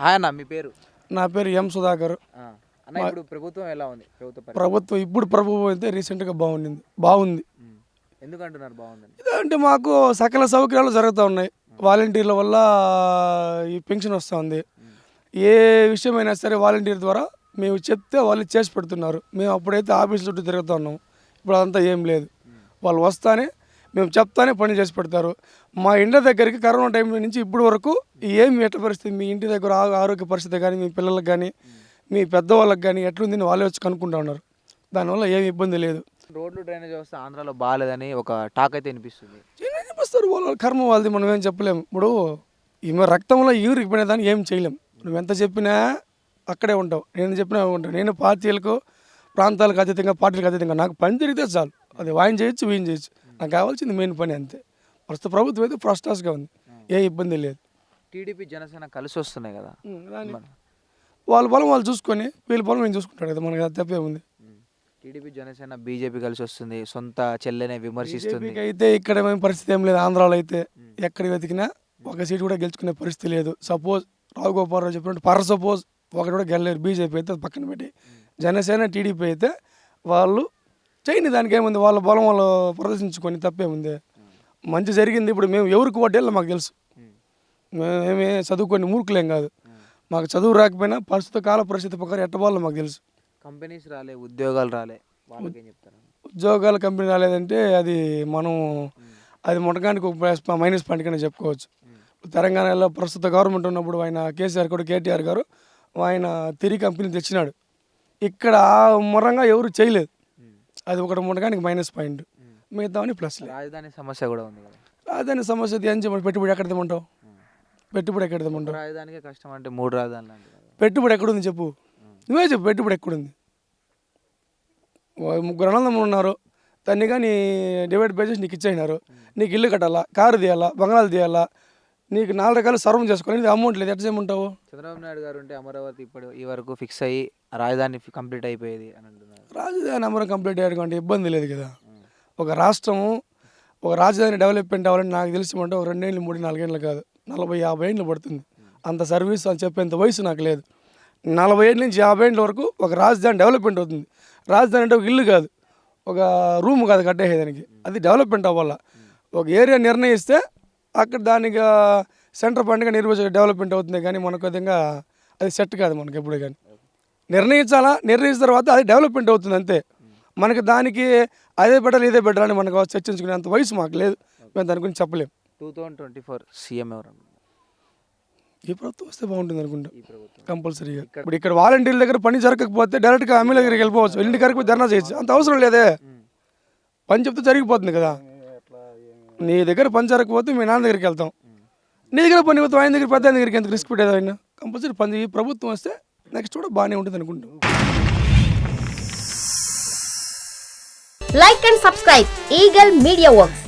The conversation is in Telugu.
హాయ్ అన్న, మీ పేరు? నా పేరు ఎం సుధాకర్. అన్న, ఇప్పుడు ప్రభుత్వం ఎలా ఉంది? ప్రభుత్వం అయితే రీసెంట్గా బాగుంది. ఎందుకంటున్నారు బాగుందని? ఇదంటే మాకు సకల సౌకర్యాలు జరుగుతూ ఉన్నాయి. వాలంటీర్ల వల్ల ఈ పెన్షన్ వస్తుంది. ఏ విషయమైనా సరే వాలంటీర్ ద్వారా మేము చెప్తే వాళ్ళు చేసి పెడుతున్నారు. మేము అప్పుడైతే ఆఫీస్ చుట్టూ తిరుగుతూ ఉన్నాం. ఇప్పుడు అదంతా ఏం లేదు. వాళ్ళు వస్తానే మేము చెప్తానే పని చేసి పెడతారు. మా ఇంటి దగ్గరికి కరోనా టైం నుంచి ఇప్పటి వరకు ఏమి ఎట్ల పరిస్థితి, మీ ఇంటి దగ్గర ఆరోగ్య పరిస్థితి కానీ, మీ పిల్లలకు కానీ, మీ పెద్దవాళ్ళకి కానీ ఎట్లుంది వాళ్ళే వచ్చి కనుక్కుంటా ఉన్నారు. దానివల్ల ఏమి ఇబ్బంది లేదు. రోడ్లు డ్రైనేజ్ వ్యవస్థ ఆంధ్రాలో బాగాలేదని ఒక టాక్ అయితే వినిపిస్తుంది. వినిపిస్తారు, వాళ్ళ కర్మ వాళ్ళది, మనం ఏం చెప్పలేము. ఇప్పుడు ఈమె రక్తంలో ఈరికిపోయిన దాన్ని ఏం చేయలేం. నువ్వు ఎంత చెప్పినా అక్కడే ఉంటావు, నేను చెప్పినా ఉంటావు. నేను పార్టీలకు ప్రాంతాలకు అతీతంగా, పార్టీలకు అతీతంగా నాకు పని జరిగితే చాలు. అది వాయిన్ చేయొచ్చు, వీన్ చేయొచ్చు. నాకు కావాల్సింది మెయిన్ పని అంతే. ప్రస్తుత ప్రభుత్వం అయితే ఫస్ట్ క్లాస్గా ఉంది, ఏ ఇబ్బంది లేదు. టీడీపీ జనసేన కలిసి వస్తున్నాయి కదా, వాళ్ళ పొలం వాళ్ళు చూసుకొని వీళ్ళ పొలం నేను చూసుకుంటాడు కదా, మనకి అది తప్పే ఉంది. టీడీపీ జనసేన బీజేపీ కలిసి వస్తుంది, సొంత చెల్లెనే విమర్శిస్తుంది. అయితే ఇక్కడ మేము పరిస్థితి ఏం లేదు. ఆంధ్రాలో అయితే ఎక్కడ వెతికినా ఒక సీట్ కూడా గెలుచుకునే పరిస్థితి లేదు. సపోజ్ రావుగోపాలరావు చెప్పినట్టు సపోజ్ ఒకటి కూడా గెలలేరు. బీజేపీ అయితే పక్కన పెట్టి జనసేన టీడీపీ అయితే వాళ్ళు చేయని దానికి ఏముంది, వాళ్ళ బలం వాళ్ళు ప్రదర్శించుకొని తప్పేముంది. మంచి జరిగింది. ఇప్పుడు మేము ఎవరికి ఓటేళ్ళో మాకు తెలుసు. మేమే చదువుకొని మూర్ఖులేం కాదు. మాకు చదువు రాకపోయినా ప్రస్తుత కాల పరిస్థితి ప్రకారం ఎట్టబాలో మాకు తెలుసు. కంపెనీస్ రాలే, ఉద్యోగాలు రాలే, వాళ్ళకేం చెప్తారు? ఉద్యోగాల కంపెనీ రాలేదంటే అది మొట్టగానికి ఒక మైనస్ పాయింట్ కింద చెప్పుకోవచ్చు. తెలంగాణలో ప్రస్తుత గవర్నమెంట్ ఉన్నప్పుడు ఆయన కేటీఆర్ గారు ఆయన తిరిగి కంపెనీ తెచ్చినాడు. ఇక్కడ మొరంగా ఎవరు చేయలేదు. అది ఒకటి మొట్టగానికి మైనస్ పాయింట్, మిగతావని ప్లస్. రాజధాని సమస్య కూడా ఉంది కదా. రాజధాని సమస్య ఏం చెప్పండి, పెట్టుబడి ఎక్కడ తెమ్మంటావు? రాజధానికి కష్టం అంటే 3 రాజధానులు అంటే పెట్టుబడి ఎక్కడుంది చెప్పు, నువ్వే చెప్పు. పెట్టుబడి ఎక్కడుంది? 3 అన్నదమ్ములు ఉన్నారు, దాన్ని కానీ డివైడ్ బై చేసి నీకు ఇచ్చేసినారు. నీకు ఇల్లు కట్టాలా, కారు తీయాలా, బంగాళాలు తీయాలా, నీకు 4 రకాలు సర్వం చేసుకోవాలి. అమౌంట్ లేదు, ఎట్లా చేయమంటావు? చంద్రబాబు నాయుడు గారు ఉంటే అమరావతి ఇప్పుడు ఈ వరకు ఫిక్స్ అయ్యి రాజధాని కంప్లీట్ అయిపోయేది అని అంటున్నారు. రాజధాని అమరం కంప్లీట్ అయ్యాడు అంటే ఇబ్బంది లేదు కదా. ఒక రాష్ట్రము ఒక రాజధాని డెవలప్మెంట్ అవ్వాలని నాకు తెలిసి అంటే 2 ఏళ్ళు 3 4 ఏళ్ళు కాదు, 40-50 ఏళ్ళు పడుతుంది. అంత సర్వీస్ అని చెప్పేంత వయసు నాకు లేదు. 40 ఏళ్ళ నుంచి 50 ఏళ్ళ వరకు ఒక రాజధాని డెవలప్మెంట్ అవుతుంది. రాజధాని అంటే ఒక ఇల్లు కాదు, ఒక రూమ్ కాదు కట్టేదానికి, అది డెవలప్మెంట్ అవ్వాలా. ఒక ఏరియా నిర్ణయిస్తే అక్కడ దానికి సెంటర్ పాయింట్గా డెవలప్మెంట్ అవుతుంది. కానీ మనకు విధంగా అది సెట్ కాదు మనకి ఎప్పుడు. కానీ నిర్ణయించిన తర్వాత అది డెవలప్మెంట్ అవుతుంది అంతే. మనకి దానికి అదే బెటర్ ఇదే బెటర్ అని మనకు చర్చించుకునేంత వయసు మాకు లేదు. మేము దాని గురించి చెప్పలేము. 2024 సీఎం ఎవరు? ఈ ప్రభుత్వం వస్తే బాగుంటుంది అనుకుంటా, కంపల్సరీగా. ఇప్పుడు ఇక్కడ వాలంటీర్ల దగ్గర పని జరగకపోతే డైరెక్ట్గా ఎమ్మెల్యే దగ్గరికి వెళ్ళిపోవచ్చు, ఇంటి దగ్గరికి ధర్నా చేయొచ్చు. అంత అవసరం లేదే, పని చెప్తే జరిగిపోతుంది కదా. నీ దగ్గర పని జరగకపోతే మీ నాన్న దగ్గరికి వెళ్తాం, నీ దగ్గర పని పోతాం, ఆయన దగ్గర పెద్ద దగ్గరికి ఎంత రిస్క్ పెట్టేది. ఆయన కంపల్సరీ పని ఈ ప్రభుత్వం వస్తే నెక్స్ట్ కూడా బాగానే ఉంటుంది అనుకుంటాం. Like and subscribe Eagle Media Works.